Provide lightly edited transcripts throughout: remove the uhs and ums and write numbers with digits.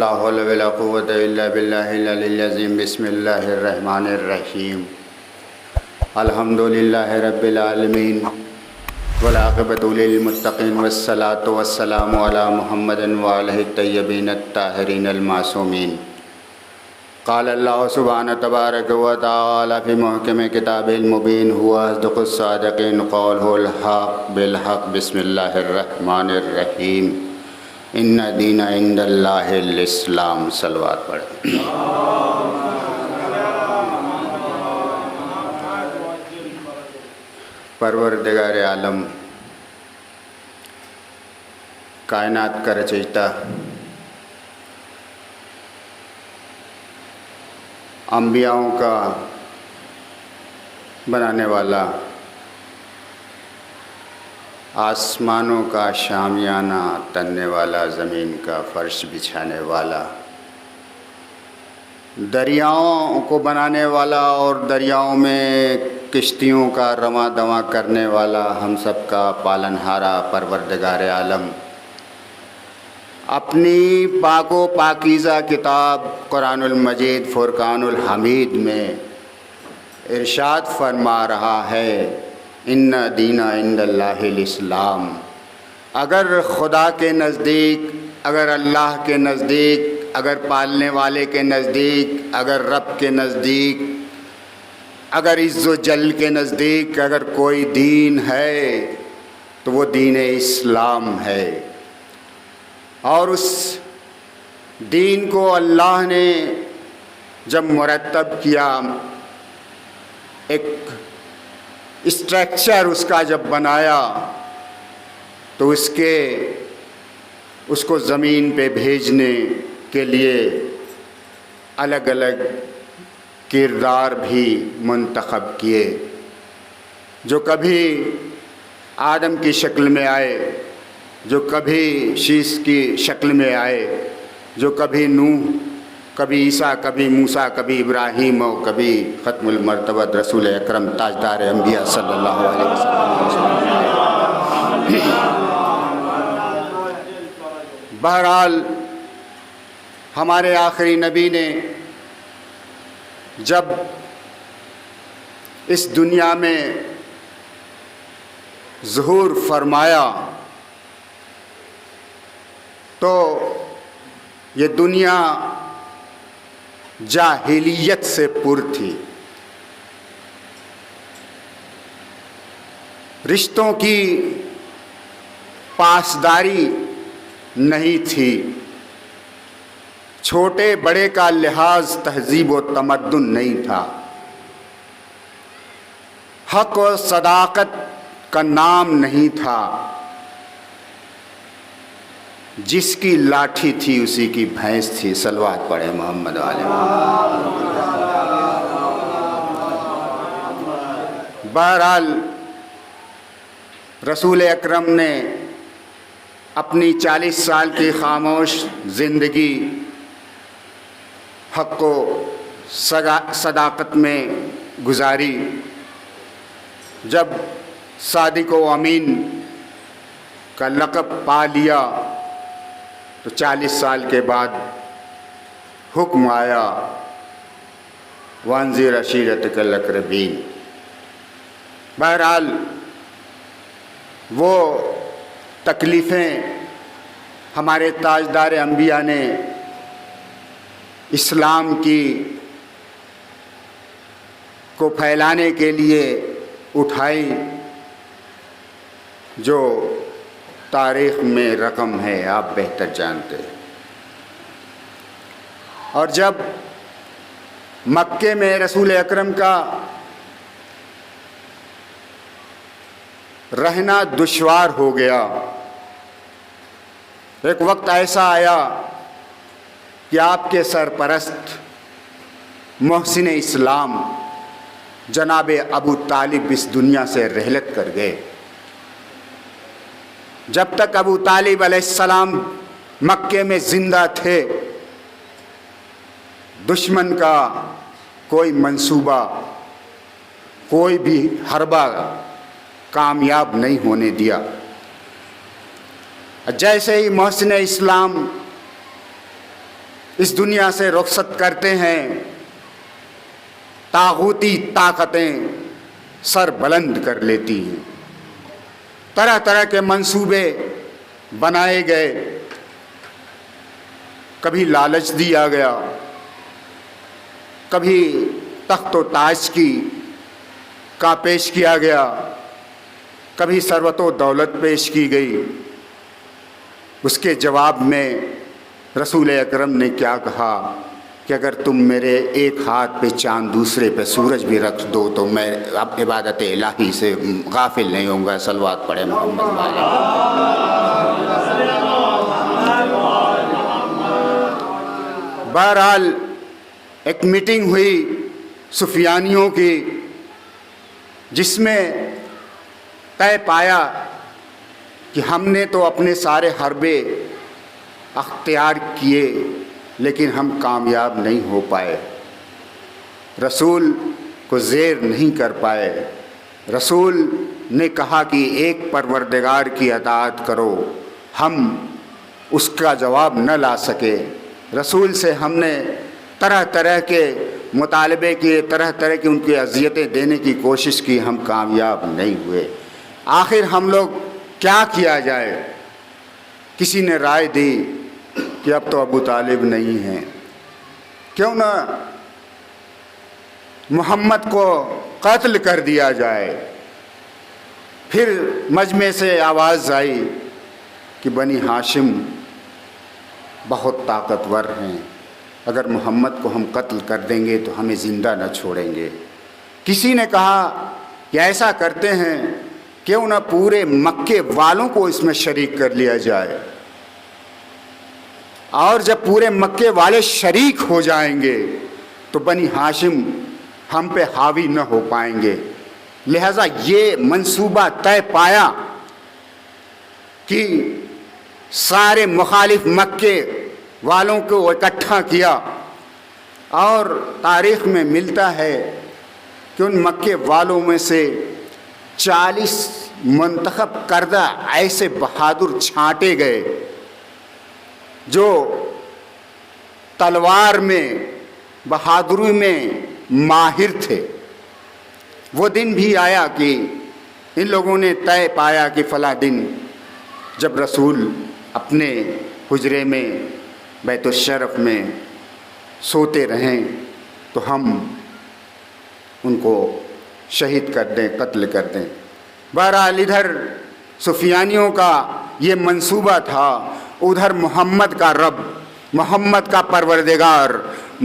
لا حول ولا قوة الا باللہ العلی العظیم بسم اللہ الرحمن الرحیم الحمد للہ رب العالمین والعاقبۃ للمتقین والصلاۃ والسلام علی محمد وآلہ الطیبین الطاہرین المعصومین قال اللہ سبحانہ تبارک و تعالی فی محکم کتابہ المبین هو اصدق الصادقین قولہ الحق بالحق بسم اللہ الرحمن الرحیم ان دین عند اللہ الاسلام. صلوات پڑھیں. پروردگار عالم، کائنات کا رچیتا، انبیاؤں کا بنانے والا، آسمانوں کا شامیانہ تننے والا، زمین کا فرش بچھانے والا، دریاؤں کو بنانے والا اور دریاؤں میں کشتیوں کا رواں دواں کرنے والا، ہم سب کا پالنہارا پروردگار عالم اپنی پاک و پاکیزہ کتاب قرآن المجید فرقان الحمید میں ارشاد فرما رہا ہے ان دین عند اللہ الاسلام. اگر خدا کے نزدیک، اگر اللہ کے نزدیک، اگر پالنے والے کے نزدیک، اگر رب کے نزدیک، اگر عز و جل کے نزدیک اگر کوئی دین ہے تو وہ دین اسلام ہے. اور اس دین کو اللہ نے جب مرتب کیا، ایک اسٹرکچر اس کا جب بنایا، تو اس کو زمین پہ بھیجنے کے لیے الگ الگ کردار بھی منتخب کیے، جو کبھی آدم کی شکل میں آئے، جو کبھی شیش کی شکل میں آئے، جو کبھی نوح، کبھی عیسیٰ، کبھی موسیٰ، کبھی ابراہیم، اور کبھی ختم المرتبہ رسول اکرم تاجدار انبیاء صلی اللہ علیہ وسلم. بہرحال ہمارے آخری نبی نے جب اس دنیا میں ظہور فرمایا تو یہ دنیا جاہلیت سے پر تھی، رشتوں کی پاسداری نہیں تھی، چھوٹے بڑے کا لحاظ تہذیب و تمدن نہیں تھا، حق و صداقت کا نام نہیں تھا. جس کی لاٹھی تھی اسی کی بھینس تھی. صلوات پڑھیں محمد علیہ. بہرحال رسول اکرم نے اپنی 40 سال کی خاموش زندگی حق و صداقت میں گزاری. جب صادق و امین کا لقب پا لیا تو 40 سال کے بعد حکم آیا وانذر عشیرتک الاقربین. بہرحال وہ تکلیفیں ہمارے تاجدار انبیاء نے اسلام کو پھیلانے کے لیے اٹھائی، جو تاریخ میں رقم ہے، آپ بہتر جانتے ہیں. اور جب مکے میں رسول اکرم کا رہنا دشوار ہو گیا، ایک وقت ایسا آیا کہ آپ کے سرپرست محسن اسلام جناب ابو طالب اس دنیا سے رحلت کر گئے. جب تک ابو طالب علیہ السلام مکے میں زندہ تھے، دشمن کا کوئی منصوبہ، کوئی بھی حربہ کامیاب نہیں ہونے دیا. جیسے ہی محسن اسلام اس دنیا سے رخصت کرتے ہیں، طاغوتی طاقتیں سر بلند کر لیتی ہیں، طرح طرح کے منصوبے بنائے گئے، کبھی لالچ دیا گیا، کبھی تخت و تاج کا پیش کیا گیا، کبھی ثروت و دولت پیش کی گئی۔ اس کے جواب میں رسول اکرم نے کیا کہا کہ اگر تم میرے ایک ہاتھ پہ چاند دوسرے پہ سورج بھی رکھ دو تو میں اب عبادت الہی سے غافل نہیں ہوں گا۔ صلوات پڑھے محمد والے۔ بہرحال ایک میٹنگ ہوئی سفیانیوں کی، جس میں طے پایا کہ ہم نے تو اپنے سارے حربے اختیار کیے لیکن ہم کامیاب نہیں ہو پائے، رسول کو زیر نہیں کر پائے۔ رسول نے کہا کہ ایک پروردگار کی اطاعت کرو، ہم اس کا جواب نہ لا سکے۔ رسول سے ہم نے طرح طرح کے مطالبے کیے، طرح طرح کی ان کی اذیتیں دینے کی کوشش کی، ہم کامیاب نہیں ہوئے۔ آخر ہم لوگ کیا کیا جائے؟ کسی نے رائے دی کہ اب تو ابو طالب نہیں ہیں، کیوں نہ محمد کو قتل کر دیا جائے۔ پھر مجمع سے آواز آئی کہ بنی ہاشم بہت طاقتور ہیں، اگر محمد کو ہم قتل کر دیں گے تو ہمیں زندہ نہ چھوڑیں گے۔ کسی نے کہا کہ ایسا کرتے ہیں کیوں نہ پورے مکے والوں کو اس میں شریک کر لیا جائے، اور جب پورے مکے والے شریک ہو جائیں گے تو بنی ہاشم ہم پہ حاوی نہ ہو پائیں گے۔ لہذا یہ منصوبہ طے پایا کہ سارے مخالف مکے والوں کو اکٹھا کیا، اور تاریخ میں ملتا ہے کہ ان مکے والوں میں سے 40 منتخب کردہ ایسے بہادر چھانٹے گئے جو تلوار میں بہادری میں ماہر تھے۔ وہ دن بھی آیا کہ ان لوگوں نے طے پایا کہ فلاں دن جب رسول اپنے حجرے میں بیت الشرف میں سوتے رہیں تو ہم ان کو شہید کر دیں، قتل کر دیں۔ بہرحال ادھر سفیانیوں کا یہ منصوبہ تھا، ادھر محمد کا رب، محمد کا پروردگار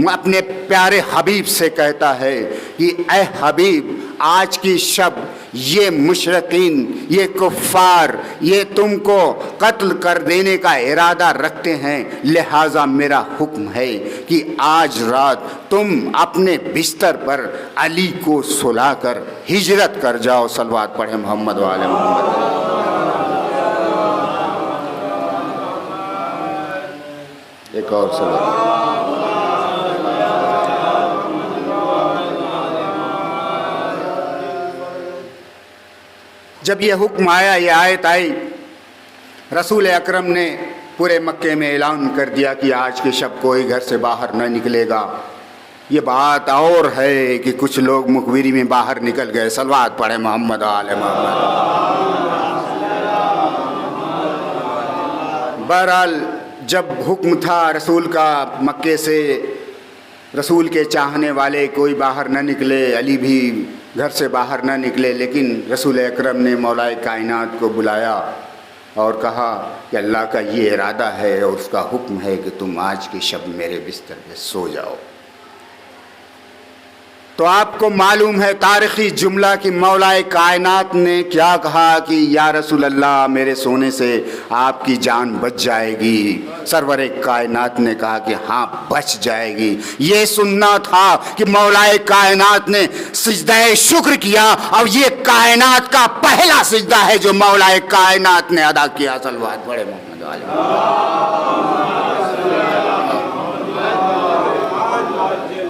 اپنے پیارے حبیب سے کہتا ہے کہ اے حبیب، آج کی شب یہ مشرکین، یہ کفار، یہ تم کو قتل کر دینے کا ارادہ رکھتے ہیں، لہٰذا میرا حکم ہے کہ آج رات تم اپنے بستر پر علی کو سلا کر ہجرت کر جاؤ۔ صلوات پڑھے محمد وعلی محمد۔ ایک اور صلوات۔ جب یہ حکم آیا، یہ آیت آئی، رسول اکرم نے پورے مکے میں اعلان کر دیا کہ آج کی شب کوئی گھر سے باہر نہ نکلے گا۔ یہ بات اور ہے کہ کچھ لوگ مخبری میں باہر نکل گئے۔ صلوات پڑھے محمد آل محمد۔ بہرحال جب حکم تھا رسول کا مکے سے، رسول کے چاہنے والے کوئی باہر نہ نکلے، علی بھی گھر سے باہر نہ نکلے، لیکن رسول اکرم نے مولا کائنات کو بلایا اور کہا کہ اللہ کا یہ ارادہ ہے اور اس کا حکم ہے کہ تم آج کی شب میرے بستر پہ سو جاؤ۔ تو آپ کو معلوم ہے تاریخی جملہ کہ مولا کائنات نے کیا کہا کہ یا رسول اللہ، میرے سونے سے آپ کی جان بچ جائے گی۔ سرور کائنات نے کہا کہ ہاں بچ جائے گی۔ یہ سننا تھا کہ مولا کائنات نے سجدہ شکر کیا، اور یہ کائنات کا پہلا سجدہ ہے جو مولا کائنات نے ادا کیا۔ صلوات پڑھے محمد علیہ۔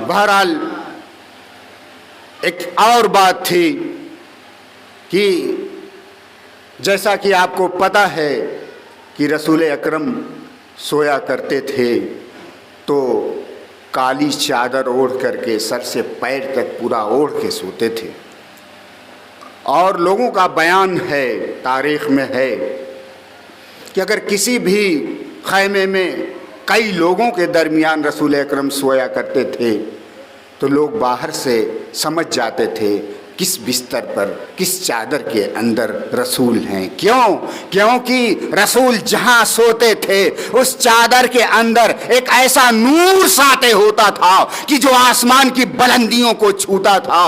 بہرحال ایک اور بات تھی کہ جیسا کہ آپ کو پتہ ہے کہ رسول اکرم سویا کرتے تھے تو کالی چادر اوڑھ کر کے سر سے پیر تک پورا اوڑھ کے سوتے تھے. اور لوگوں کا بیان ہے، تاریخ میں ہے کہ اگر کسی بھی خیمے میں کئی لوگوں کے درمیان رسول اکرم سویا کرتے تھے تو لوگ باہر سے سمجھ جاتے تھے کس بستر پر، کس چادر کے اندر رسول ہیں. کیونکہ رسول جہاں سوتے تھے اس چادر کے اندر ایک ایسا نور ساطع ہوتا تھا کہ جو آسمان کی بلندیوں کو چھوتا تھا.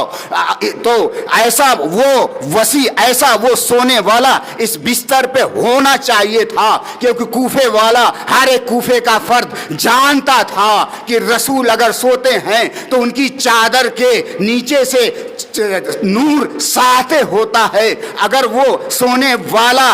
تو ایسا وہ وسیع، ایسا وہ سونے والا اس بستر پہ ہونا چاہیے تھا، کیونکہ کوفے والا، ہر ایک کوفے کا فرد جانتا تھا کہ رسول اگر سوتے ہیں تو ان کی چادر کے نیچے سے نور ساطع ہوتا ہے. اگر وہ سونے والا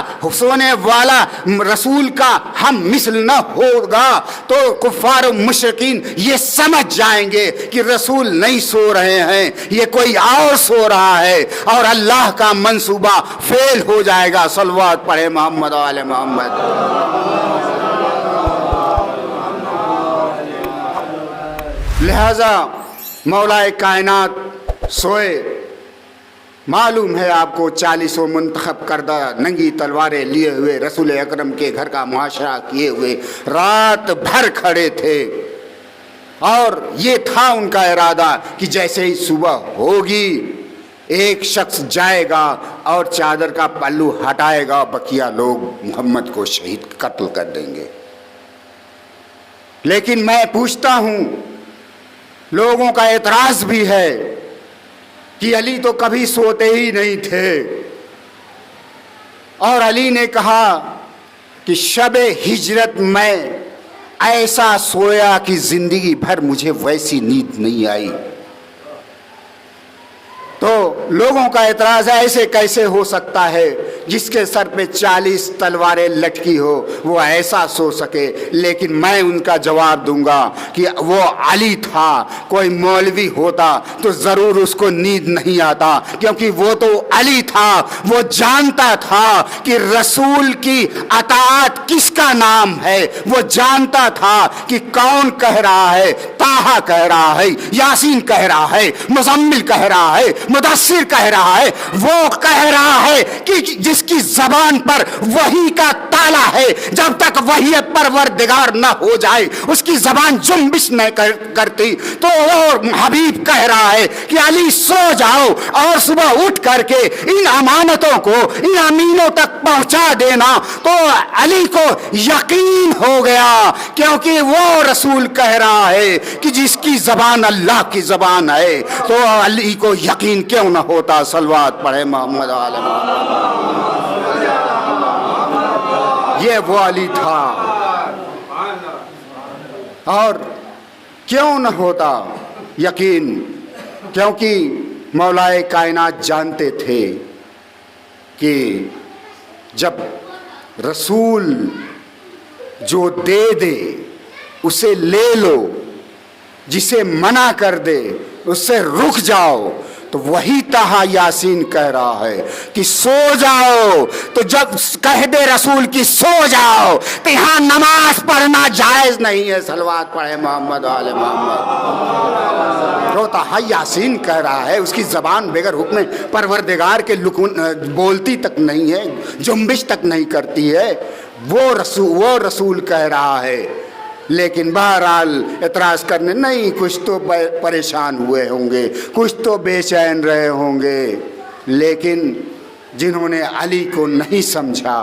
رسول کا ہم مثل نہ ہوگا تو کفار و مشرکین یہ سمجھ جائیں گے کہ رسول نہیں سو رہے ہیں، یہ کوئی اور سو رہا ہے، اور اللہ کا منصوبہ فیل ہو جائے گا. صلوات پڑھے محمد و آل محمد. لہذا مولا کائنات سوئے. معلوم ہے آپ کو 40 منتخب کردہ ننگی تلواریں لیے ہوئے رسول اکرم کے گھر کا محاصرہ کیے ہوئے رات بھر کھڑے تھے، اور یہ تھا ان کا ارادہ کہ جیسے ہی صبح ہوگی ایک شخص جائے گا اور چادر کا پلو ہٹائے گا، بقیہ لوگ محمد کو شہید قتل کر دیں گے. لیکن میں پوچھتا ہوں، لوگوں کا اعتراض بھی ہے کہ علی تو کبھی سوتے ہی نہیں تھے، اور علی نے کہا کہ شب ہجرت میں ایسا سویا کہ زندگی بھر مجھے ویسی نیند نہیں آئی. تو لوگوں کا اعتراض ہے ایسے کیسے ہو سکتا ہے جس کے سر پہ 40 تلواریں لٹکی ہو وہ ایسا سو سکے. لیکن میں ان کا جواب دوں گا کہ وہ علی تھا. کوئی مولوی ہوتا تو ضرور اس کو نیند نہیں آتا، کیونکہ وہ تو علی تھا. وہ جانتا تھا کہ رسول کی اطاعت کس کا نام ہے، وہ جانتا تھا کہ کون کہہ رہا ہے. طٰہٰ کہہ رہا ہے، یاسین کہہ رہا ہے، مزمل کہہ رہا ہے، مدثر کہہ رہا ہے. وہ کہہ رہا ہے کہ جس کی زبان پر وحی کا تالا ہے، جب تک وحی پروردگار نہ ہو جائے اس کی زبان جنبش نہ کرتی. تو وہ حبیب کہہ رہا ہے کہ علی سو جاؤ اور صبح اٹھ کر کے ان امانتوں کو ان امینوں تک پہنچا دینا. تو علی کو یقین ہو گیا، کیونکہ وہ رسول کہہ رہا ہے کہ جس کی زبان اللہ کی زبان ہے. تو علی کو یقین کیوں نہ ہوتا. صلوات پڑھے محمد علیہ محمد. یہ وہ علی تھا، اور کیوں نہ ہوتا یقین، کیونکہ مولا کائنات جانتے تھے کہ جب رسول جو دے دے اسے لے لو، جسے منع کر دے اس سے رک جاؤ. تو وہی طٰہٰ یاسین کہہ رہا ہے کہ سو جاؤ. تو جب کہہ دے رسول کی سو جاؤ تو یہاں نماز پڑھنا جائز نہیں ہے. صلوات پڑھے محمد آل محمد. تو طٰہٰ یاسین کہہ رہا ہے، اس کی زبان بغیر حکم پروردگار کے بولتی تک نہیں ہے، جنبش تک نہیں کرتی ہے. وہ رسول کہہ رہا ہے. لیکن بہرحال اعتراض کرنے نہیں، کچھ تو پریشان ہوئے ہوں گے، کچھ تو بے چین رہے ہوں گے. لیکن جنہوں نے علی کو نہیں سمجھا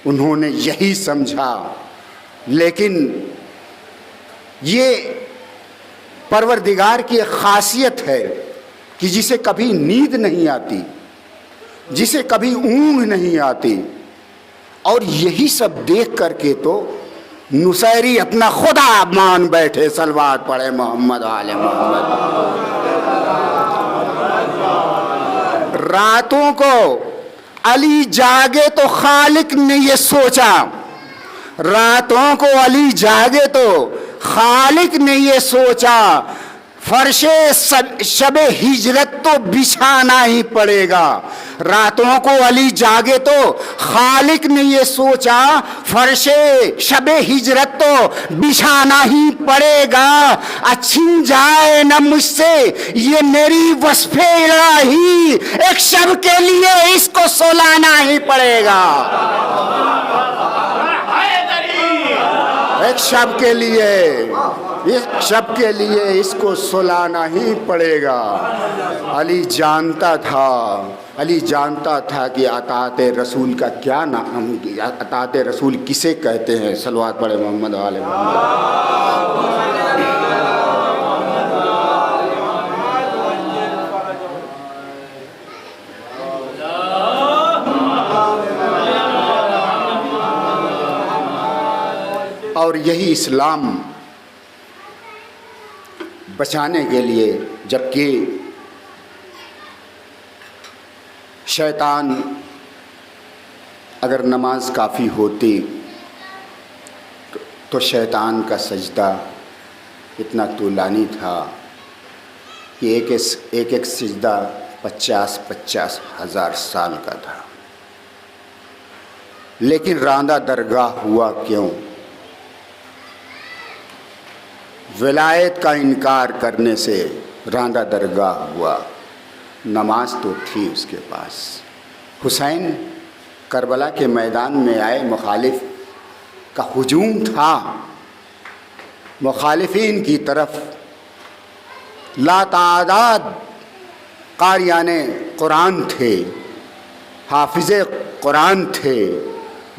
انہوں نے یہی سمجھا. لیکن یہ پروردگار کی ایک خاصیت ہے کہ جسے کبھی نیند نہیں آتی، جسے کبھی اونگ نہیں آتی. اور یہی سب دیکھ کر کے تو نصیری اپنا خدا مان بیٹھے. صلوات پڑھے محمد آل محمد. راتوں کو علی جاگے تو خالق نے یہ سوچا، راتوں کو علی جاگے تو خالق نے یہ سوچا، فرش شب ہجرت تو بچھانا ہی پڑے گا. راتوں کو علی جاگے تو خالق نے یہ سوچا فرش شب ہجرت تو بچھانا ہی پڑے گا. چھن جائے نہ مجھ سے یہ میری وصف الہی، ایک شب کے لیے اس کو سلانا ہی پڑے گا. ایک شب کے لیے، ایک شب کے لیے اس کو سلانا ہی پڑے گا. علی جانتا تھا کہ اطاعت رسول کا کیا نام، اطاعت رسول کسے کہتے ہیں. صلوات پڑھے محمد و آل محمد. اور یہی اسلام بچانے کے لیے، جبکہ شیطان اگر نماز کافی ہوتی تو شیطان کا سجدہ اتنا طولانی تھا کہ ایک سجدہ 50 ہزار سال کا تھا. لیکن راندہ درگاہ ہوا کیوں؟ ولایت کا انکار کرنے سے راندہ درگاہ ہوا. نماز تو تھی اس کے پاس. حسین کربلا کے میدان میں آئے، مخالف کا ہجوم تھا. مخالفین کی طرف لاتعداد قاریان قرآن تھے، حافظ قرآن تھے،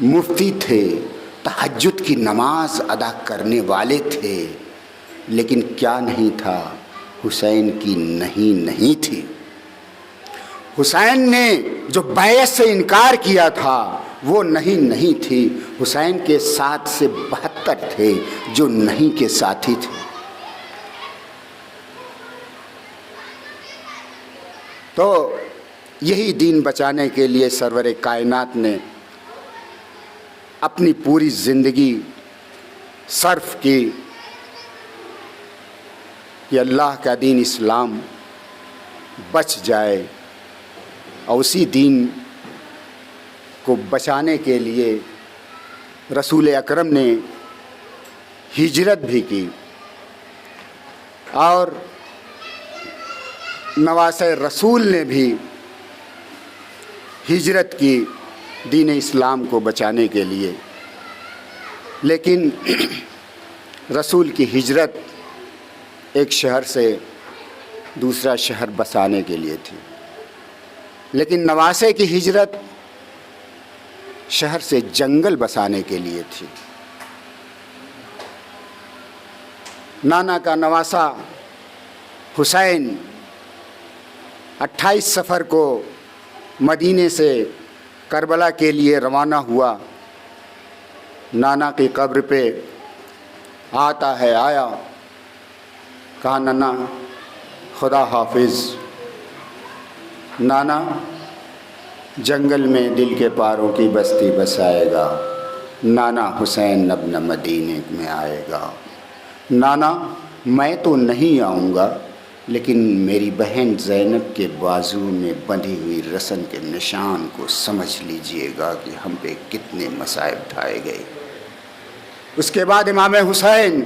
مفتی تھے، تہجد کی نماز ادا کرنے والے تھے. لیکن کیا نہیں تھا؟ حسین کی نہیں تھی. حسین نے جو بیعت سے انکار کیا تھا وہ نہیں تھی. حسین کے ساتھ سے 72 تھے جو نہیں کے ساتھی تھے. تو یہی دین بچانے کے لیے سرور کائنات نے اپنی پوری زندگی صرف کی کہ اللہ کا دین اسلام بچ جائے. اور اسی دین کو بچانے کے لیے رسول اکرم نے ہجرت بھی کی اور نواسۂ رسول نے بھی ہجرت کی دین اسلام کو بچانے کے لیے. لیکن رسول کی ہجرت ایک شہر سے دوسرا شہر بسانے کے لیے تھی، لیکن نواسے کی ہجرت شہر سے جنگل بسانے کے لیے تھی. نانا کا نواسا حسین 28 صفر کو مدینے سے کربلا کے لیے روانہ ہوا. نانا کی قبر پہ آیا، کہا نانا خدا حافظ. نانا جنگل میں دل کے پاروں کی بستی بسائے گا. نانا حسین ابن مدینے میں آئے گا. نانا میں تو نہیں آؤں گا، لیکن میری بہن زینب کے بازو میں بندھی ہوئی رسن کے نشان کو سمجھ لیجئے گا کہ ہم پہ کتنے مصائب ڈھائے گئے. اس کے بعد امام حسین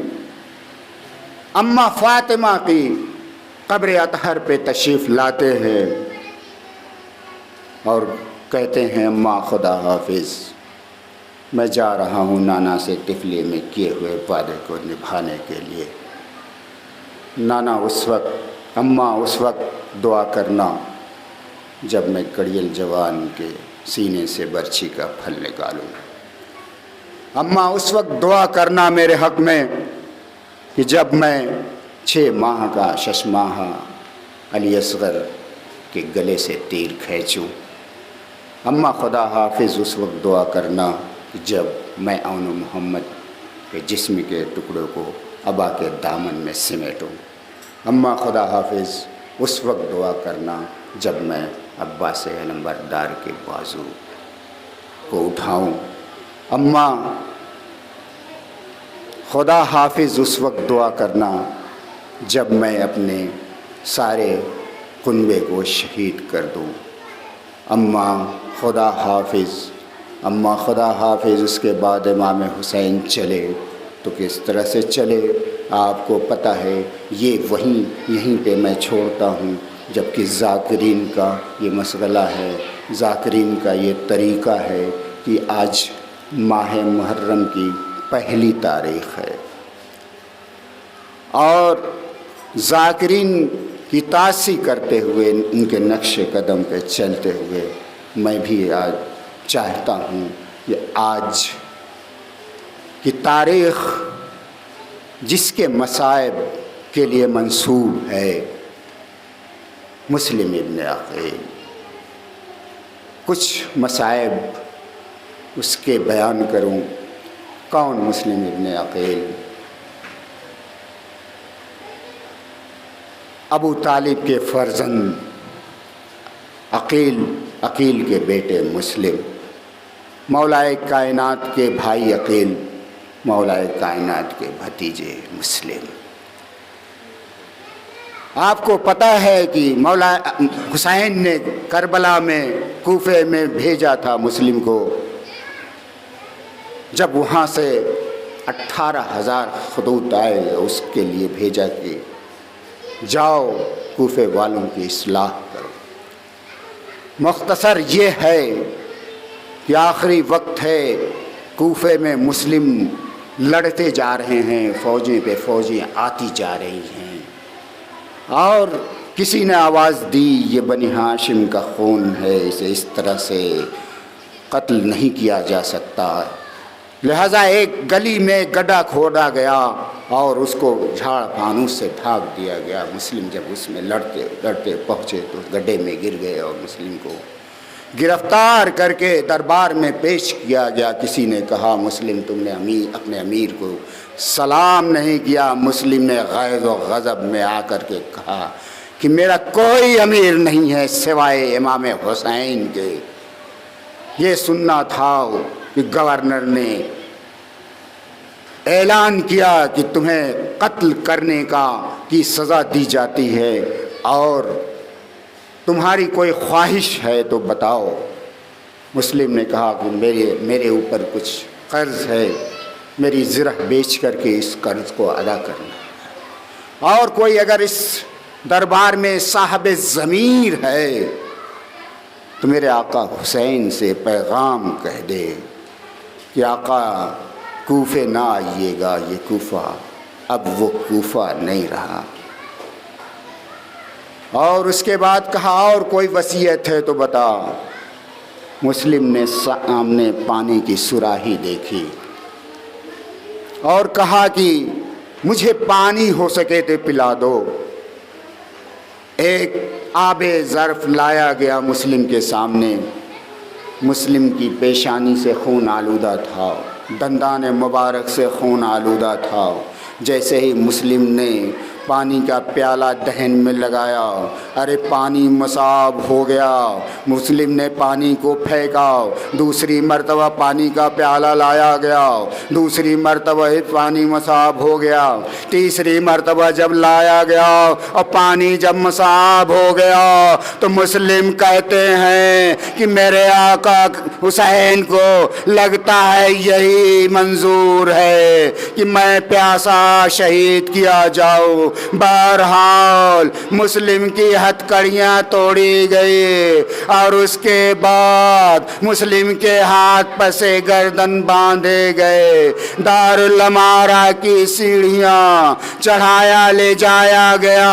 اماں فاطمہ کی قبر اطہر پہ تشریف لاتے ہیں اور کہتے ہیں اماں خدا حافظ، میں جا رہا ہوں نانا سے طفلی میں کیے ہوئے وعدے کو نبھانے کے لیے. نانا اماں اس وقت دعا کرنا جب میں کڑیل جوان کے سینے سے برچھی کا پھل نکالوں. اماں اس وقت دعا کرنا میرے حق میں کہ جب میں 6 ماہ کا ششماہا علی اصغر کے گلے سے تیر کھینچوں. اماں خدا حافظ اس وقت دعا کرنا کہ جب میں اون محمد کے جسم کے ٹکڑوں کو ابا کے دامن میں سمیٹوں. اماں خدا حافظ اس وقت دعا کرنا جب میں عباس علمبردار کے بازو کو اٹھاؤں. اماں خدا حافظ اس وقت دعا کرنا جب میں اپنے سارے کنبے کو شہید کر دوں۔ اماں خدا حافظ۔ اس کے بعد امام حسین چلے تو کس طرح سے چلے آپ کو پتہ ہے۔ یہیں پہ میں چھوڑتا ہوں، جبکہ ذاکرین کا یہ مسئلہ ہے، ذاکرین کا یہ طریقہ ہے کہ آج ماہ محرم کی پہلی تاریخ ہے، اور ذاکرین کی تعصی کرتے ہوئے، ان کے نقش قدم پہ چلتے ہوئے میں بھی آج چاہتا ہوں کہ آج کی تاریخ جس کے مصائب کے لیے منسوب ہے، مسلم ابن عقیل، کچھ مصائب اس کے بیان کروں۔ کون مسلم ابن عقیل؟ ابو طالب کے فرزند عقیل کے بیٹے مسلم، مولائے کائنات کے بھائی عقیل، مولائے کائنات کے بھتیجے مسلم۔ آپ کو پتہ ہے کہ مولا حسین نے کربلا میں، کوفے میں بھیجا تھا مسلم کو، جب وہاں سے 18,000 خطوط آئے، اس کے لیے بھیجا کہ جاؤ کوفے والوں کی اصلاح کرو۔ مختصر یہ ہے کہ آخری وقت ہے، کوفے میں مسلم لڑتے جا رہے ہیں، فوجیں پہ فوجیں آتی جا رہی ہیں، اور کسی نے آواز دی یہ بنی ہاشم کا خون ہے، اسے اس طرح سے قتل نہیں کیا جا سکتا، لہذا ایک گلی میں گڈھا کھودا گیا اور اس کو جھاڑ پھانوس سے ڈھانپ دیا گیا۔ مسلم جب اس میں لڑتے پہنچے تو گڈھے میں گر گئے، اور مسلم کو گرفتار کر کے دربار میں پیش کیا گیا۔ کسی نے کہا مسلم تم نے اپنے امیر کو سلام نہیں کیا۔ مسلم نے غیظ و غضب میں آ کر کے کہا کہ میرا کوئی امیر نہیں ہے سوائے امام حسین کے۔ یہ سننا تھا کہ گورنر نے اعلان کیا کہ تمہیں قتل کرنے کی سزا دی جاتی ہے، اور تمہاری کوئی خواہش ہے تو بتاؤ۔ مسلم نے کہا کہ میرے اوپر کچھ قرض ہے، میری زرہ بیچ کر کے اس قرض کو ادا کرنا، اور کوئی اگر اس دربار میں صاحب ضمیر ہے تو میرے آقا حسین سے پیغام کہہ دے کہ آقا کوفے نہ آئیے گا، یہ کوفہ اب وہ کوفہ نہیں رہا۔ اور اس کے بعد کہا اور کوئی وصیت ہے تو بتا۔ مسلم نے سامنے پانی کی سراہی دیکھی اور کہا کہ مجھے پانی ہو سکے تو پلا دو۔ ایک آب ظرف لایا گیا مسلم کے سامنے، مسلم کی پیشانی سے خون آلودہ تھا، دندان مبارک سے خون آلودہ تھا۔ جیسے ہی مسلم نے پانی کا پیالہ دہن میں لگایا، ارے پانی مصاب ہو گیا۔ مسلم نے پانی کو پھینکا، دوسری مرتبہ پانی کا پیالہ لایا گیا، دوسری مرتبہ پانی مصاب ہو گیا، تیسری مرتبہ جب لایا گیا اور پانی جب مصاب ہو گیا تو مسلم کہتے ہیں کہ میرے آقا حسین کو لگتا ہے یہی منظور ہے کہ میں پیاسا شہید کیا جاؤ۔ بہرحال مسلم کی ہتھکڑیاں توڑی گئی، اور اس کے بعد مسلم کے ہاتھ پسے گردن باندھے گئے، دار الامارہ کی سیڑھیاں چڑھایا لے جایا گیا۔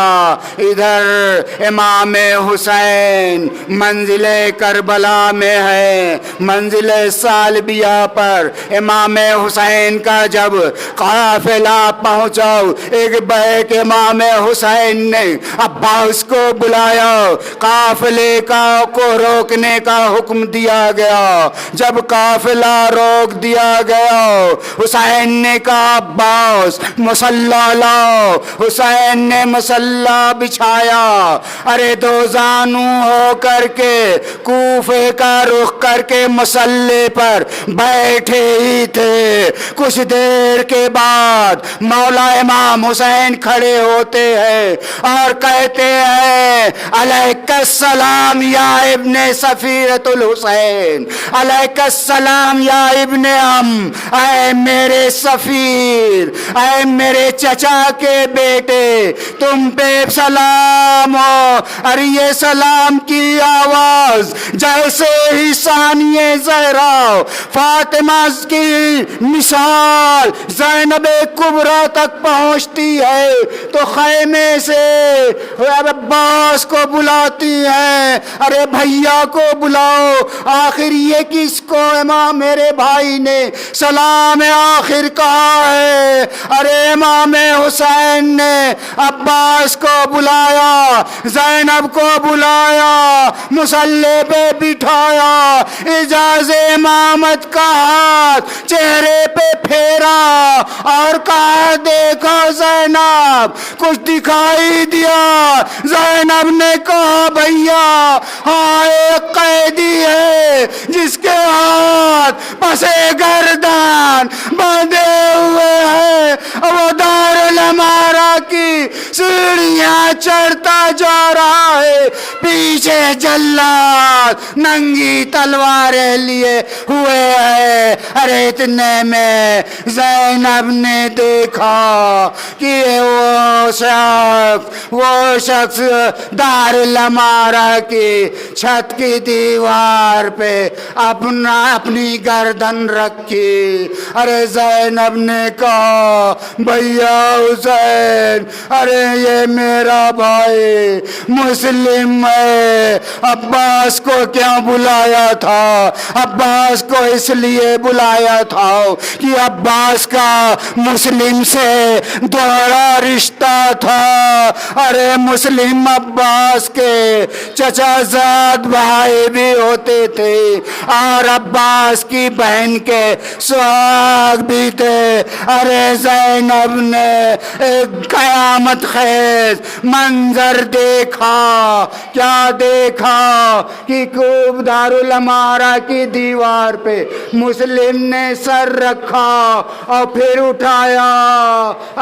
ادھر امام حسین منزل کربلا میں ہے، منزل سالبیہ پر امام حسین کا جب قافلہ پہنچا، ایک بیک امام حسین نے عباس کو بلایا، قافلے کو روکنے کا حکم دیا گیا۔ جب قافلہ روک دیا گیا، حسین نے کہا عباس مصلی لاؤ۔ حسین نے مصلی بچھایا، ارے دو زانو ہو کر کے کوفے کا رخ کر کے مصلی پر بیٹھے ہی تھے۔ کچھ دیر کے بعد مولا امام حسین کھڑے ہوتے ہیں اور کہتے ہیں علیک السلام یا ابن سفیرۃ الحسین، علیک السلام یا ابن اے میرے سفیر، اے میرے چچا کے بیٹے، تم پہ سلام ہو۔ اور یہ سلام کی آواز جیسے ہی ثانیہ زہرا فاطمہ کی مثال زینب کبریٰ تک پہنچتی ہے تو خیمے سے عباس کو بلاتی ہیں، ارے بھیا کو بلاؤ، آخر یہ کس کو امام میرے بھائی نے سلام آخر کہا ہے؟ ارے امام حسین نے عباس کو بلایا، زینب کو بلایا، مصلی پہ بٹھایا، اعجاز امامت کا ہاتھ چہرے پہ پھیرا اور کہا دیکھو زینب کچھ دکھائی دیا؟ زینب نے کہا بھیا ہاں ایک قیدی ہے جس کے ہاتھ پسے گردن باندھے ہوئے ہیں، وہ دارالامارہ کی سیڑھیاں چڑھتا جا رہا ہے، پیچھے جلاد ننگی تلواریں لیے ہوئے ہیں۔ ارے اتنے میں زینب نے دیکھا کہ وہ شخص دارالامارہ کی چھت کی دیوار پہ اپنی گردن رکھی۔ ارے زینب نے کہا بھیا حسین، ارے یہ میرا بھائی مسلم ہے، عباس کو کیا بلایا تھا؟ عباس کو اس لیے بلایا تھا کہ عباس کا مسلم سے دوہرا رشتہ تھا۔ ارے مسلم عباس کے چچا زاد بھائی بھی ہوتے تھے اور عباس کی بہن کے سہاگ بھی تھے۔ ارے زینب نے ایک قیامت خیز منظر دیکھا۔ کیا دیکھا کہ خوب دارالامارہ کی دیوار پہ مسلم نے سر رکھا اور پھر اٹھایا۔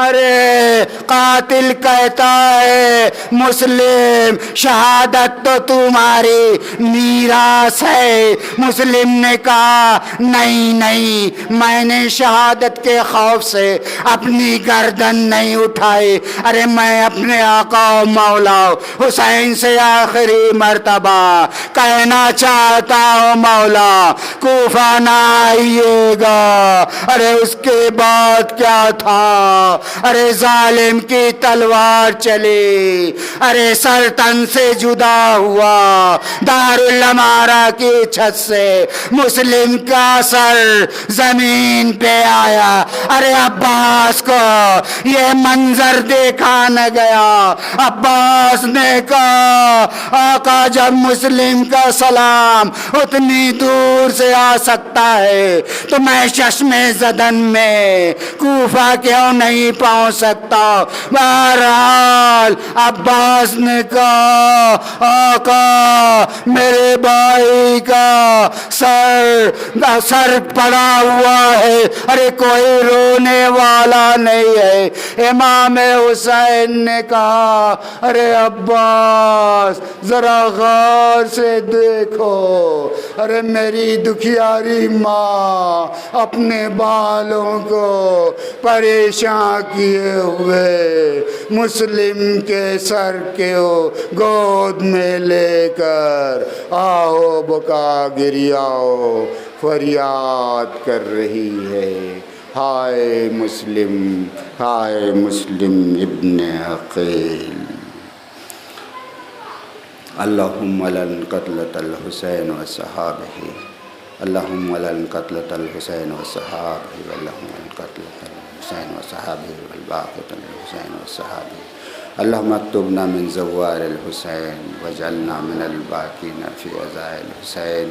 ارے قاتل کہتا ہے مسلم شہادت تو تمہاری میراث ہے۔ مسلم نے کہا نہیں نہیں، میں نے شہادت کے خوف سے اپنی گردن نہیں اٹھائی۔ ارے میں اپنے آقا و مولا حسین سے آخری مرتبہ کہنا چاہتا ہوں مولا کوفہ نہ آئیے گا۔ ارے اس کے بعد کیا تھا؟ ارے ظالم کی تلوار چلی، ارے سر تن سے جدا ہوا، دارالامارہ کی چھت سے مسلم کا سر زمین پہ آیا۔ ارے عباس کو یہ منظر دیکھا نہ گیا۔ عباس نے کہا آقا جب مسلم کا سلام اتنی دور سے آ سکتا ہے تو میں چشم زدن میں کوفہ کیوں نہیں پہنچ سکتا؟ بہرحال عباس نے کہا آقا میرے بھائی کا سر پڑا ہوا ہے، ارے کوئی رونے والا نہیں ہے۔ امام حسین نے کہا ارے عباس ذرا غور سے دیکھو، ارے میری دکھیاری ماں اپنے بالوں کو پریشان کیے ہوئے مسلم کے سر کے گود میں لے کر آہو بکا گریاؤ فریاد کر رہی ہے، ہائے مسلم ابن عقیل۔ اللہم لن قتلت الحسین و صحابہ، اللہم لن قتلت الحسین و صحابہ، اللہم لن قتلت الحسین و صحابہ والباقۃ الحسین و صحابہ، اللہم اکتبنا من زوار الحسین واجعلنا من الباقین فی عزاء الحسین،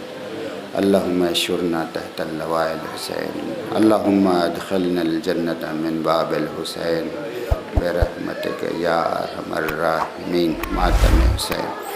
اللہم اشرنا تحت اللواء الحسین، اللہم ادخلنا الجنۃ من باب الحسین برحمتک یا ارحم الراحمین۔ ماتم حسین۔